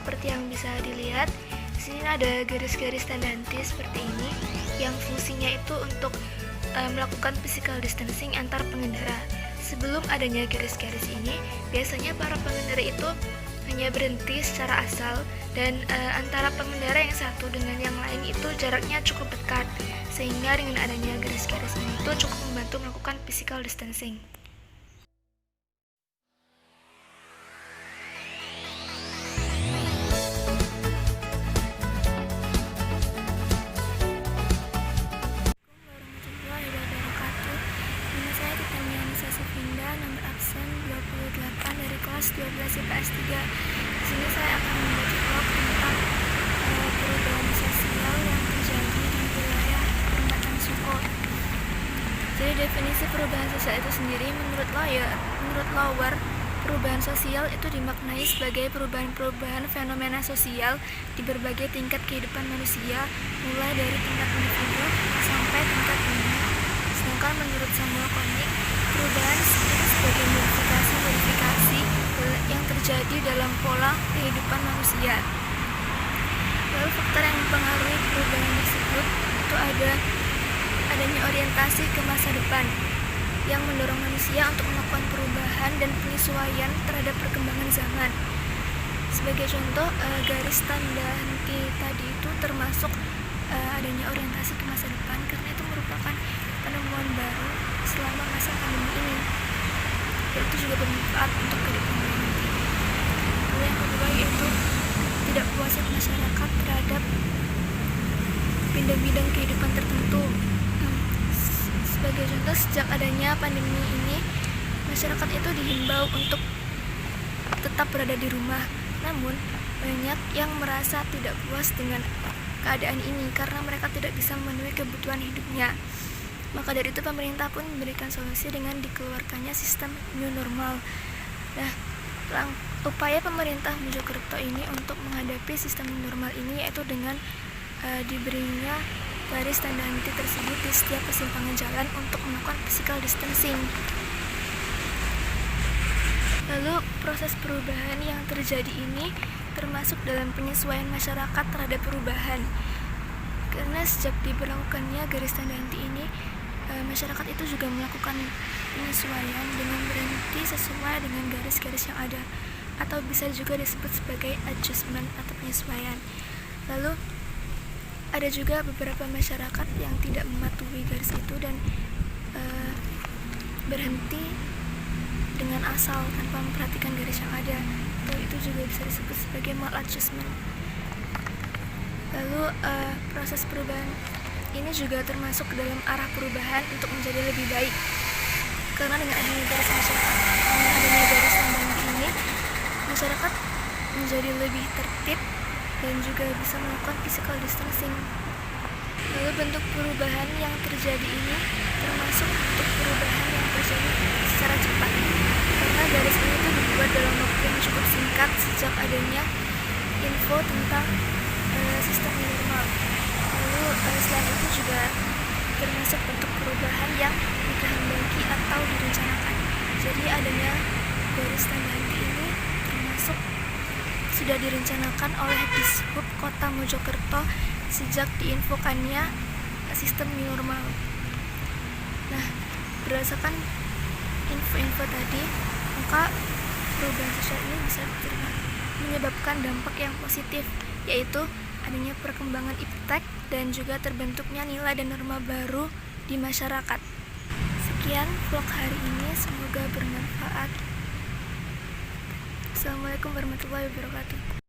seperti yang bisa dilihat, di sini ada garis-garis tanda henti seperti ini yang fungsinya itu untuk melakukan physical distancing antar pengendara. Sebelum adanya garis-garis ini, biasanya para pengendara itu hanya berhenti secara asal dan antara pengendara yang satu dengan yang lain itu jaraknya cukup dekat, sehingga dengan adanya garis-garis ini itu cukup membantu melakukan physical distancing. Nomor absen 28 dari kelas 12 IPS 3. Di sini saya akan membaca blog tentang perubahan sosial yang terjadi di wilayah Perempatan Suko. Jadi definisi perubahan sosial itu sendiri menurut Lauer, perubahan sosial itu dimaknai sebagai perubahan-perubahan fenomena sosial di berbagai tingkat kehidupan manusia, mulai dari tingkat individu sampai tingkat dunia. Sedangkan menurut Samuel Koenig, perubahan itu sebagai modifikasi yang terjadi dalam pola kehidupan manusia. Lalu faktor yang mempengaruhi perubahan tersebut itu adanya orientasi ke masa depan yang mendorong manusia untuk melakukan perubahan dan penyesuaian terhadap perkembangan zaman. Sebagai contoh, garis tanda henti tadi itu termasuk adanya orientasi ke masa depan karena itu merupakan penemuan baru selama masa pandemi ini. Itu juga bermanfaat untuk kehidupan nanti. Lalu yang kedua yaitu tidak puasnya masyarakat terhadap bidang-bidang kehidupan tertentu. Sebagai contoh, sejak adanya pandemi ini, masyarakat itu dihimbau untuk tetap berada di rumah. Namun, banyak yang merasa tidak puas dengan keadaan ini karena mereka tidak bisa memenuhi kebutuhan hidupnya. Maka dari itu pemerintah pun memberikan solusi dengan dikeluarkannya sistem new normal. Nah, upaya pemerintah Mojokerto ini untuk menghadapi sistem new normal ini yaitu dengan diberinya garis tanda henti tersebut di setiap persimpangan jalan untuk melakukan physical distancing. Lalu proses perubahan yang terjadi ini termasuk dalam penyesuaian masyarakat terhadap perubahan. Karena sejak diberlakukannya garis tanda henti ini, masyarakat itu juga melakukan penyesuaian dengan berhenti sesuai dengan garis-garis yang ada, atau bisa juga disebut sebagai adjustment atau penyesuaian. Lalu ada juga beberapa masyarakat yang tidak mematuhi garis itu dan berhenti dengan asal tanpa memperhatikan garis yang ada, atau itu juga bisa disebut sebagai maladjustment. Lalu proses perubahan ini juga termasuk dalam arah perubahan untuk menjadi lebih baik, karena dengan adanya garis tanda henti ini, masyarakat menjadi lebih tertib dan juga bisa melakukan physical distancing. Lalu bentuk perubahan yang terjadi ini termasuk bentuk perubahan yang terjadi secara cepat, karena garis ini tuh dibuat dalam waktu yang cukup singkat sejak adanya info tentang sistem new normal. Lalu selain itu juga termasuk bentuk perubahan yang dikehendaki atau direncanakan. Jadi adanya garis tanda henti ini termasuk sudah direncanakan oleh Dishub Kota Mojokerto sejak diinfokannya sistem new normal. Nah, berdasarkan info-info tadi, maka perubahan sosial ini bisa menyebabkan dampak yang positif, yaitu adanya perkembangan iptek dan juga terbentuknya nilai dan norma baru di masyarakat. Sekian vlog hari ini, semoga bermanfaat. Assalamualaikum warahmatullahi wabarakatuh.